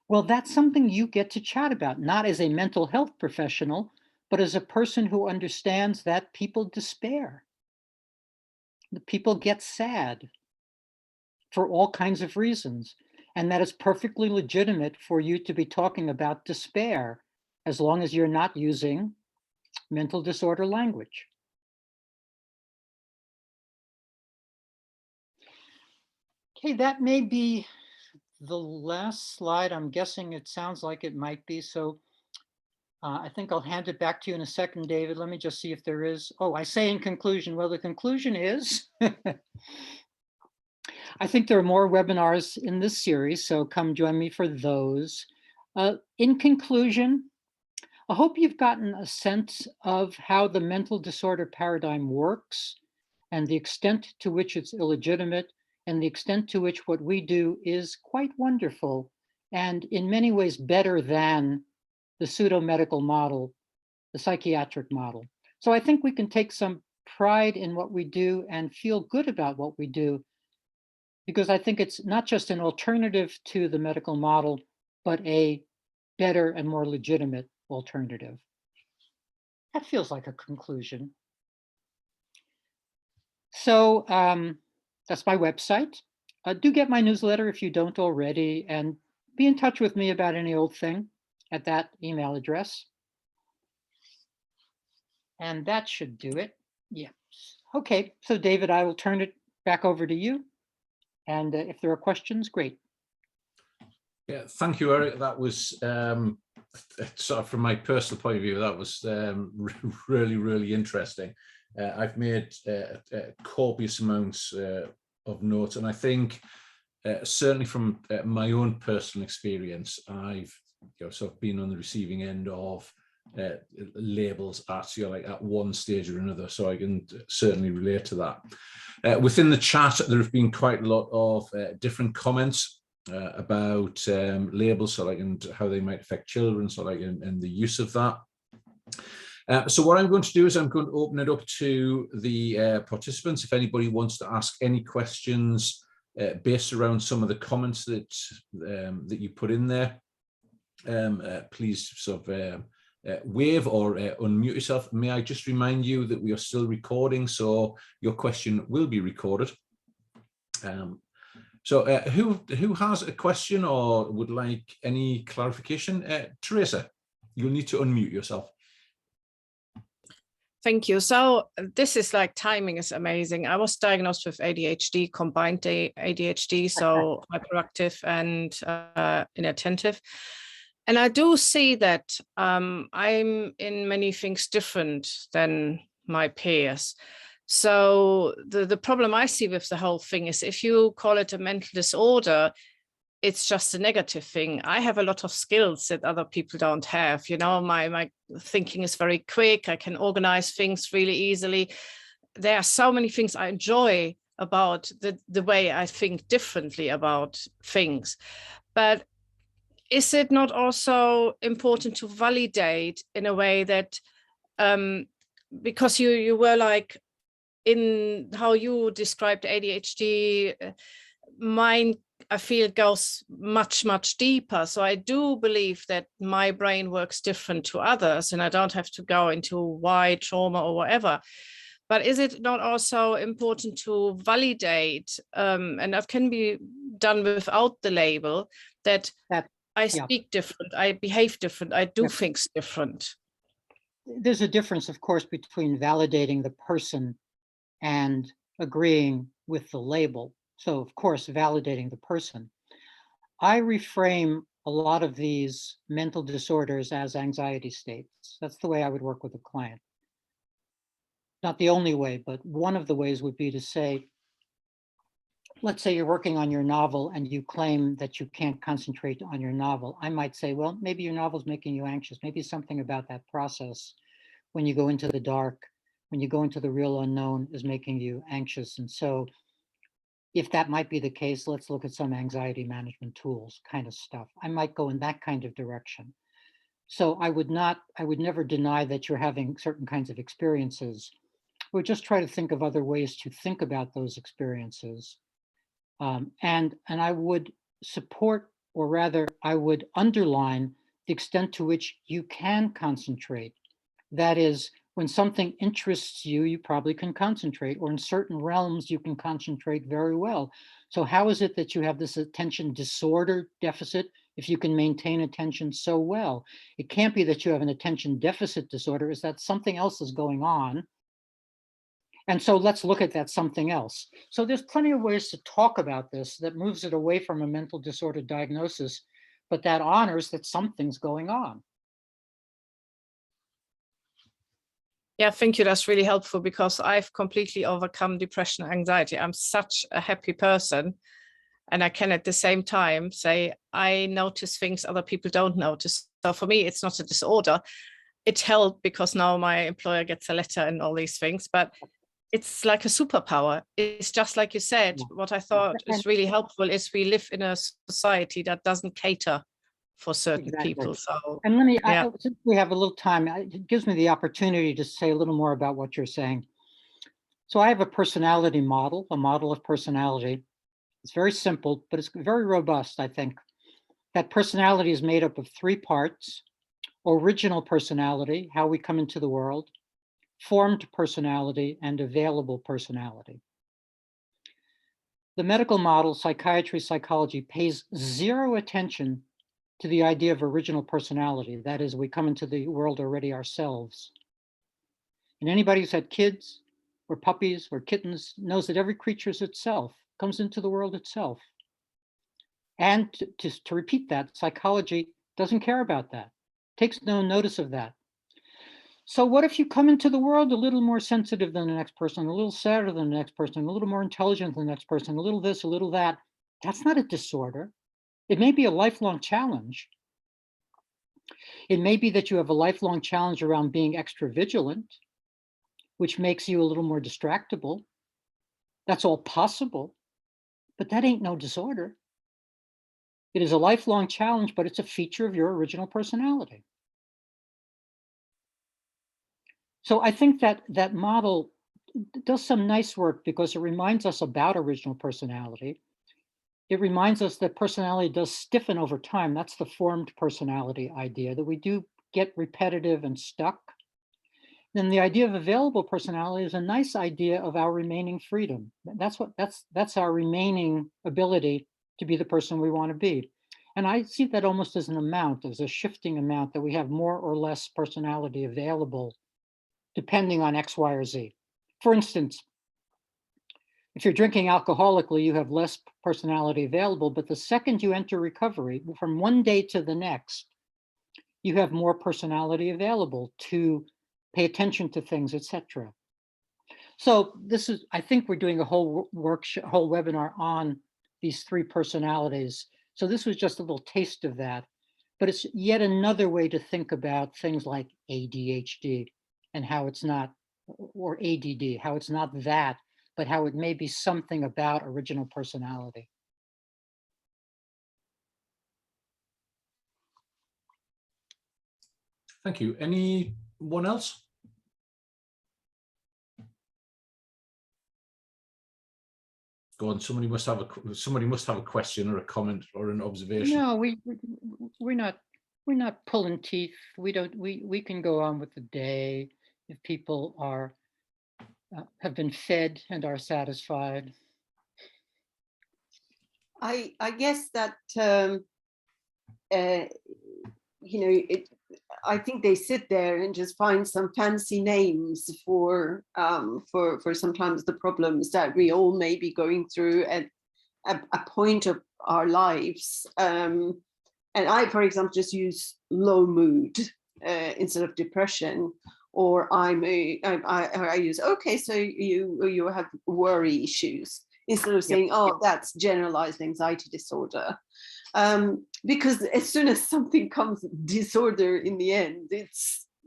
well, that's something you get to chat about, not as a mental health professional, but as a person who understands that people despair. The people get sad for all kinds of reasons. And that is perfectly legitimate for you to be talking about despair, as long as you're not using mental disorder language. Okay, that may be the last slide. I'm guessing it sounds like it might be. So I think I'll hand it back to you in a second, David. Let me just see if there is. Oh, I say in conclusion. Well, the conclusion is I think there are more webinars in this series, so come join me for those. In conclusion, I hope you've gotten a sense of how the mental disorder paradigm works and the extent to which it's illegitimate and the extent to which what we do is quite wonderful and in many ways better than the pseudo-medical model, the psychiatric model. So I think we can take some pride in what we do and feel good about what we do, because I think it's not just an alternative to the medical model, but a better and more legitimate alternative. That feels like a conclusion. So that's my website. Do get my newsletter if you don't already, and be in touch with me about any old thing at that email address. And that should do it. Yeah. Okay, so David, I will turn it back over to you. And if there are questions, great. Yeah, thank you, Eric. That was sort of from my personal point of view, that was really, really interesting. I've made copious amounts of notes, and I think certainly from my own personal experience, I've sort of been on the receiving end of labels at like at one stage or another, so I can certainly relate to that. Within the chat, there have been quite a lot of different comments about labels, so like, and how they might affect children, so like, and the use of that. So what I'm going to do is I'm going to open it up to the participants. If anybody wants to ask any questions based around some of the comments that that you put in there, please sort of wave or unmute yourself. May I just remind you that we are still recording, so your question will be recorded. So who has a question or would like any clarification? Teresa, you'll need to unmute yourself. Thank you. So this is like, timing is amazing. I was diagnosed with ADHD, combined ADHD, so hyperactive and inattentive. And I do see that I'm in many things different than my peers. So the problem I see with the whole thing is, if you call it a mental disorder, it's just a negative thing. I have a lot of skills that other people don't have. You know, my thinking is very quick. I can organize things really easily. There are so many things I enjoy about the way I think differently about things. But is it not also important to validate in a way that because you were like, in how you described ADHD, mine, I feel, goes much, much deeper. So I do believe that my brain works different to others, and I don't have to go into why trauma or whatever. But is it not also important to validate, and that can be done without the label, that I speak different, I behave different, I do things different? There's a difference, of course, between validating the person and agreeing with the label. So, of course, validating the person. I reframe a lot of these mental disorders as anxiety states. That's the way I would work with a client. Not the only way, but one of the ways would be to say, let's say you're working on your novel and you claim that you can't concentrate on your novel. I might say, well, maybe your novel's making you anxious. Maybe something about that process when you go into the dark, when you go into the real unknown, is making you anxious. And so if that might be the case, let's look at some anxiety management tools kind of stuff. I might go in that kind of direction. So I would never deny that you're having certain kinds of experiences. We'll just try to think of other ways to think about those experiences. And I would support, or rather I would underline the extent to which you can concentrate. That is, when something interests you, you probably can concentrate, or in certain realms, you can concentrate very well. So how is it that you have this attention disorder deficit if you can maintain attention so well? It can't be that you have an attention deficit disorder, is that something else is going on. And so let's look at that something else. So there's plenty of ways to talk about this that moves it away from a mental disorder diagnosis, but that honors that something's going on. Yeah, thank you. That's really helpful, because I've completely overcome depression and anxiety. I'm such a happy person. And I can at the same time say, I notice things other people don't notice. So for me, it's not a disorder. It helped because now my employer gets a letter and all these things, but it's like a superpower. It's just like you said, what I thought is really helpful is we live in a society that doesn't cater for certain people. So, and let me, since we have a little time, it gives me the opportunity to say a little more about what you're saying. So I have a personality model, a model of personality. It's very simple, but it's very robust, I think. That personality is made up of 3 parts: original personality, how we come into the world; formed personality; and available personality. The medical model, psychiatry, psychology, pays 0 attention to the idea of original personality. That is, we come into the world already ourselves. And anybody who's had kids or puppies or kittens knows that every creature is itself, comes into the world itself. And to repeat that, psychology doesn't care about that, takes no notice of that. So what if you come into the world a little more sensitive than the next person, a little sadder than the next person, a little more intelligent than the next person, a little this, a little that? That's not a disorder. It may be a lifelong challenge. It may be that you have a lifelong challenge around being extra vigilant, which makes you a little more distractible. That's all possible, but that ain't no disorder. It is a lifelong challenge, but it's a feature of your original personality. So I think that that model does some nice work because it reminds us about original personality. It reminds us that personality does stiffen over time. That's the formed personality idea, that we do get repetitive and stuck. Then the idea of available personality is a nice idea of our remaining freedom. That's our remaining ability to be the person we want to be. And I see that almost as an amount, as a shifting amount, that we have more or less personality available depending on X, Y, or Z. For instance, if you're drinking alcoholically, you have less personality available, but the second you enter recovery, from one day to the next, you have more personality available to pay attention to things, etc. So this is, I think we're doing a whole whole webinar on these 3 personalities. So this was just a little taste of that, but it's yet another way to think about things like ADHD and how it's not, or ADD, how it's not that, but how it may be something about original personality. Thank you. Anyone else? Go on. Somebody must have a question or a comment or an observation. No, we're not pulling teeth. We can go on with the day if people are have been fed and are satisfied. I guess that I think they sit there and just find some fancy names for sometimes the problems that we all may be going through at a point of our lives. And I, for example, just use low mood instead of depression, or I use, okay, so you have worry issues, instead of saying, oh, that's generalized anxiety disorder. Because as soon as something comes disorder in the end,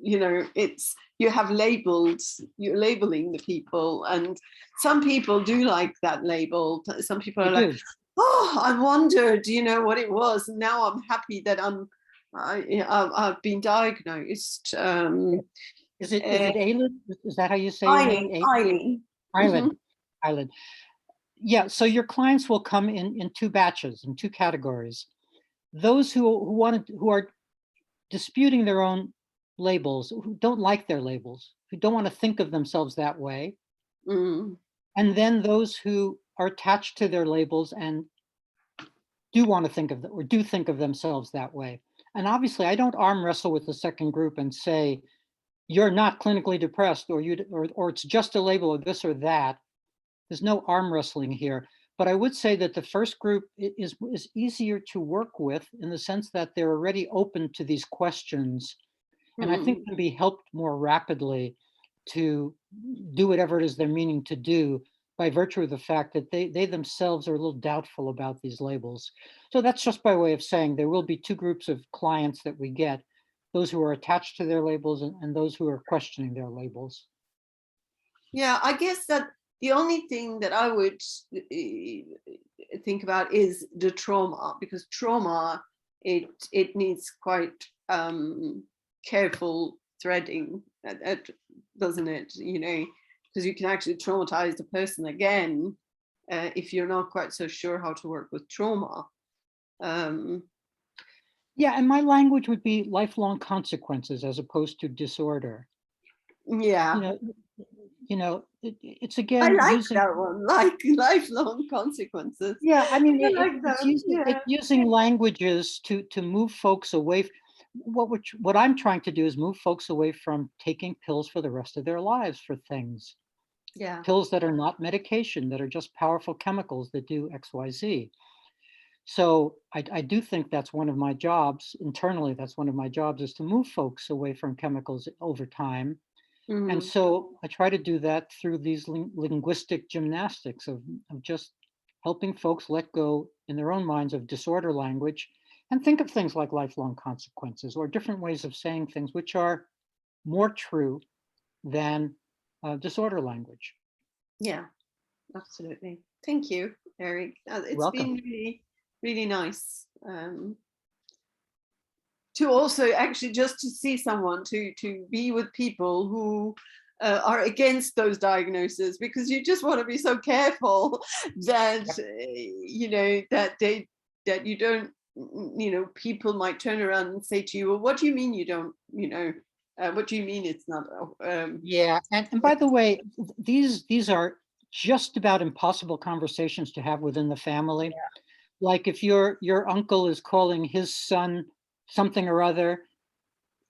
you're labeling the people, and some people do like that label. Some people are like, oh, I wondered, what it was, and now I'm happy that I've been diagnosed. Is it Aylin? Is that how you say your name? Eileen. Eileen. Yeah, so your clients will come in two batches, in two categories. Those who are disputing their own labels, who don't like their labels, who don't want to think of themselves that way. Mm. And then those who are attached to their labels and do want to think of or do think of themselves that way. And obviously I don't arm wrestle with the second group and say, you're not clinically depressed, or it's just a label of this or that. There's no arm wrestling here, but I would say that the first group is easier to work with in the sense that they're already open to these questions, and I think can be helped more rapidly to do whatever it is they're meaning to do by virtue of the fact that they themselves are a little doubtful about these labels. So that's just by way of saying there will be two groups of clients that we get, those who are attached to their labels and those who are questioning their labels. Yeah, I guess that the only thing that I would think about is the trauma, because trauma, it needs quite careful threading, doesn't it? Because you can actually traumatize the person again if you're not quite so sure how to work with trauma. Yeah, and my language would be lifelong consequences as opposed to disorder. Yeah. It's again, I like that one, like lifelong consequences. Yeah, I mean, it's using languages to move folks away. What I'm trying to do is move folks away from taking pills for the rest of their lives for things. Yeah. Pills that are not medication, that are just powerful chemicals that do X, Y, Z. So I do think that's one of my jobs internally. That's one of my jobs, is to move folks away from chemicals over time. Mm-hmm. And so I try to do that through these linguistic gymnastics of just helping folks let go in their own minds of disorder language and think of things like lifelong consequences or different ways of saying things which are more true than disorder language. Yeah, absolutely. Thank you, Eric. It's Welcome. been really, really nice to also actually just to see someone, to be with people who are against those diagnoses, because you just want to be so careful that that you don't, people might turn around and say to you, well, what do you mean you don't, what do you mean it's not? Yeah, and by the way, these are just about impossible conversations to have within the family. Yeah. Like if your uncle is calling his son something or other,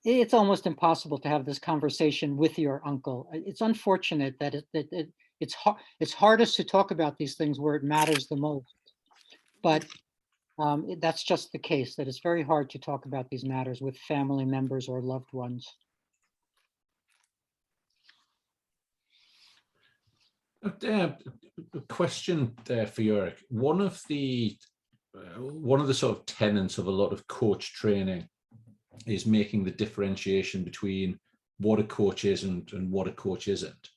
it's almost impossible to have this conversation with your uncle. It's unfortunate that it's hardest to talk about these things where it matters the most. But that's just the case, that it's very hard to talk about these matters with family members or loved ones. A question there for you, Eric. One of the sort of tenets of a lot of coach training is making the differentiation between what a coach is and what a coach isn't.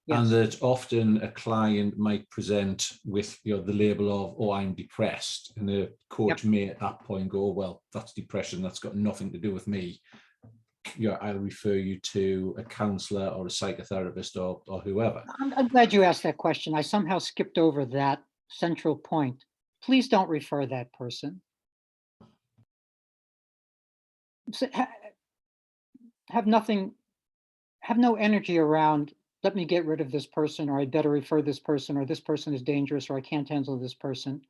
Yes. And that often a client might present with the label of, oh, I'm depressed, and the coach may at that point go, well, that's depression, that's got nothing to do with me. I'll refer you to a counselor or a psychotherapist or whoever. I'm glad you asked that question. I somehow skipped over that central point, please don't refer that person. So, have no energy around, let me get rid of this person, or I better refer this person, or this person is dangerous, or I can't handle this person.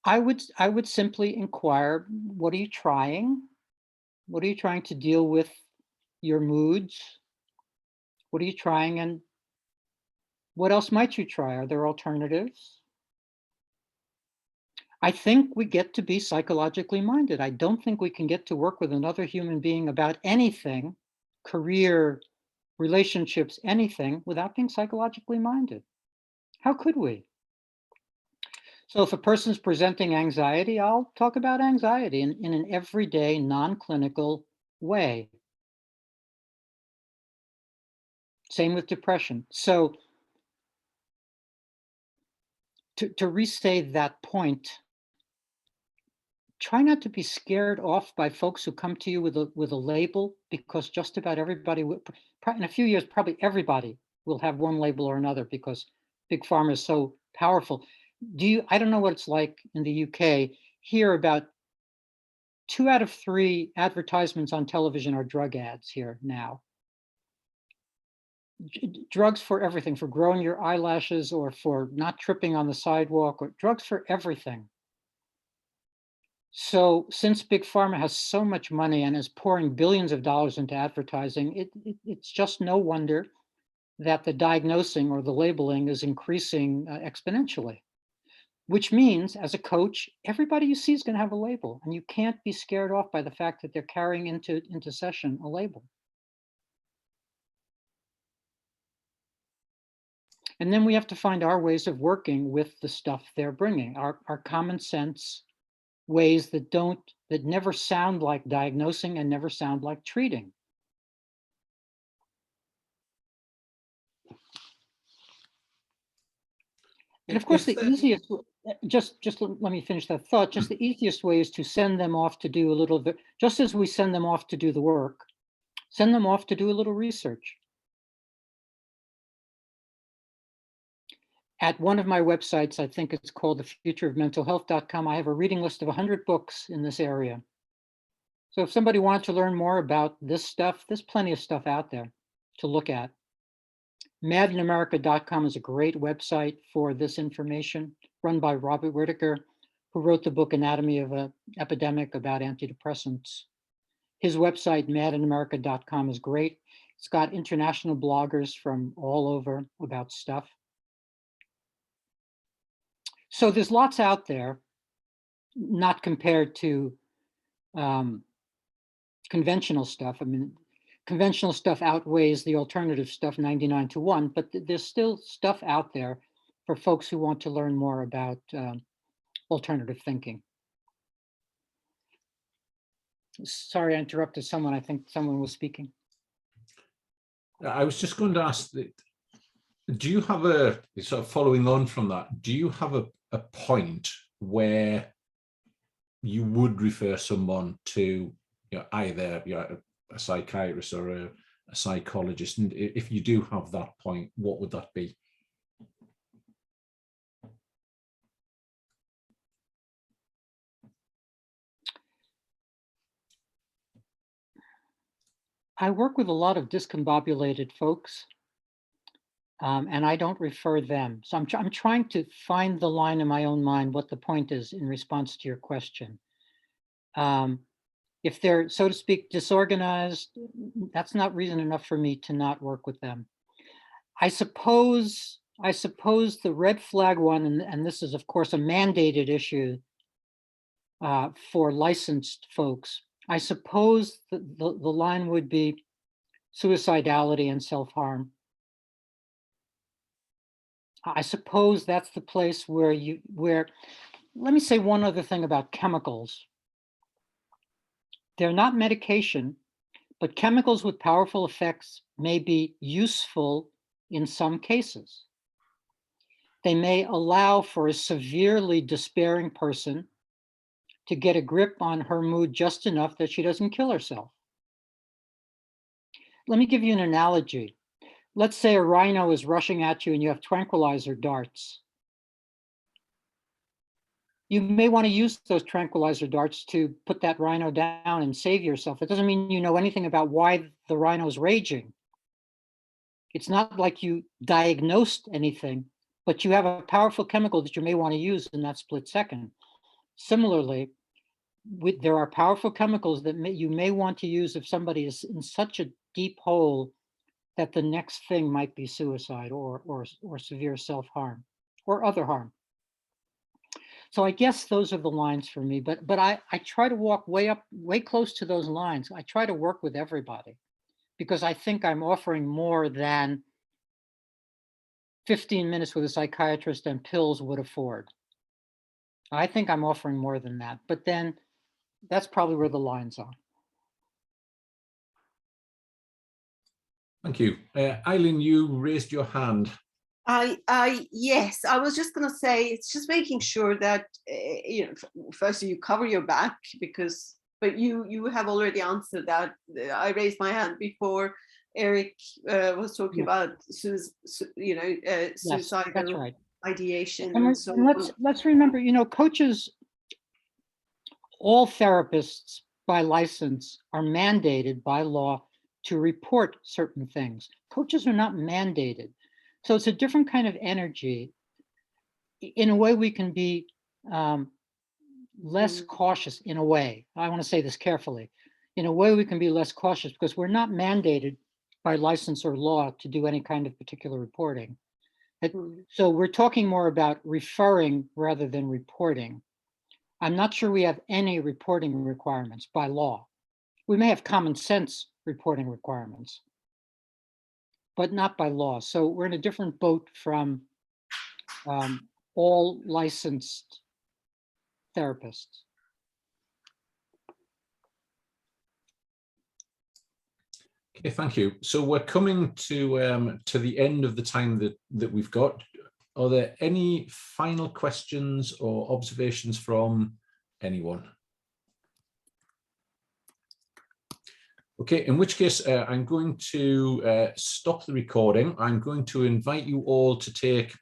I would simply inquire, what are you trying? What are you trying to deal with your moods? What are you trying, and what else might you try? Are there alternatives? I think we get to be psychologically minded. I don't think we can get to work with another human being about anything, career, relationships, anything, without being psychologically minded. How could we? So if a person's presenting anxiety, I'll talk about anxiety in an everyday, non-clinical way. Same with depression. So to restate that point, try not to be scared off by folks who come to you with a label, because just about everybody, in a few years, probably everybody will have one label or another, because big pharma is so powerful. I don't know what it's like in the UK. Here, about 2 out of 3 advertisements on television are drug ads here now. Drugs for everything, for growing your eyelashes, or for not tripping on the sidewalk, or drugs for everything. So since big pharma has so much money and is pouring billions of dollars into advertising, it's just no wonder that the diagnosing or the labeling is increasing exponentially. Which means, as a coach, everybody you see is going to have a label, and you can't be scared off by the fact that they're carrying into session a label. And then we have to find our ways of working with the stuff they're bringing, our common sense ways that never sound like diagnosing and never sound like treating. And of course, the easiest, just let me finish that thought. Just the easiest way is to send them off to do a little bit, just as we send them off to do the work, send them off to do a little research. At one of my websites, I think it's called thefutureofmentalhealth.com, I have a reading list of 100 books in this area. So if somebody wants to learn more about this stuff, there's plenty of stuff out there to look at. madinamerica.com is a great website for this information, run by Robert Whitaker, who wrote the book Anatomy of an Epidemic about antidepressants. His website, madinamerica.com, is great. It's got international bloggers from all over about stuff. So there's lots out there, not compared to conventional stuff. I mean, conventional stuff outweighs the alternative stuff 99-1, but there's still stuff out there for folks who want to learn more about alternative thinking. Sorry, I interrupted someone. I think someone was speaking. I was just going to ask, do you have a, sort of following on from that, do you have a point where you would refer someone to, either a psychiatrist or a psychologist? And if you do have that point, what would that be? I work with a lot of discombobulated folks, and I don't refer them. So I'm trying to find the line in my own mind, what the point is in response to your question. If they're, so to speak, disorganized, that's not reason enough for me to not work with them. I suppose the red flag one, and this is of course a mandated issue for licensed folks, I suppose the line would be suicidality and self-harm. I suppose that's the place where let me say one other thing about chemicals. They're not medication, but chemicals with powerful effects may be useful in some cases. They may allow for a severely despairing person to get a grip on her mood just enough that she doesn't kill herself. Let me give you an analogy. let's say a rhino is rushing at you and you have tranquilizer darts. You may want to use those tranquilizer darts to put that rhino down and save yourself. It doesn't mean you know anything about why the rhino's raging. It's not like you diagnosed anything, but you have a powerful chemical that you may want to use in that split second. Similarly, there are powerful chemicals that you may want to use if somebody is in such a deep hole that the next thing might be suicide or severe self-harm or other harm. So I guess those are the lines for me, but I try to walk way close to those lines. I try to work with everybody because I think I'm offering more than 15 minutes with a psychiatrist and pills would afford. I think I'm offering more than that, but then that's probably where the lines are. Thank you. Eileen, you raised your hand. Yes, I was just going to say, it's just making sure that, you know, first you cover your back but you have already answered that. I raised my hand before Eric was talking about, you know, suicidal that's right. ideation. And so let's remember, you know, coaches, all therapists by license are mandated by law to report certain things. Coaches are not mandated. So it's a different kind of energy. In a way, we can be less cautious in a way. I want to say this carefully. In a way, we can be less cautious because we're not mandated by license or law to do any kind of particular reporting. So we're talking more about referring rather than reporting. I'm not sure we have any reporting requirements by law. We may have common sense reporting requirements, but not by law. So we're in a different boat from all licensed therapists. Okay, thank you. So we're coming to the end of the time that we've got. Are there any final questions or observations from anyone? Okay, in which case I'm going to stop the recording. I'm going to invite you all to take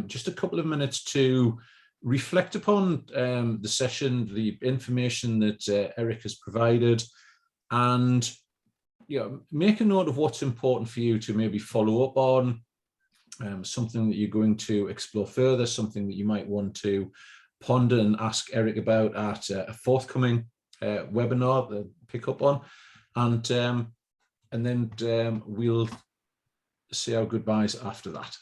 just a couple of minutes to reflect upon the session, the information that Eric has provided, and make a note of what's important for you to maybe follow up on, something that you're going to explore further, something that you might want to ponder and ask Eric about at a forthcoming webinar that pick up on, and then we'll say our goodbyes after that.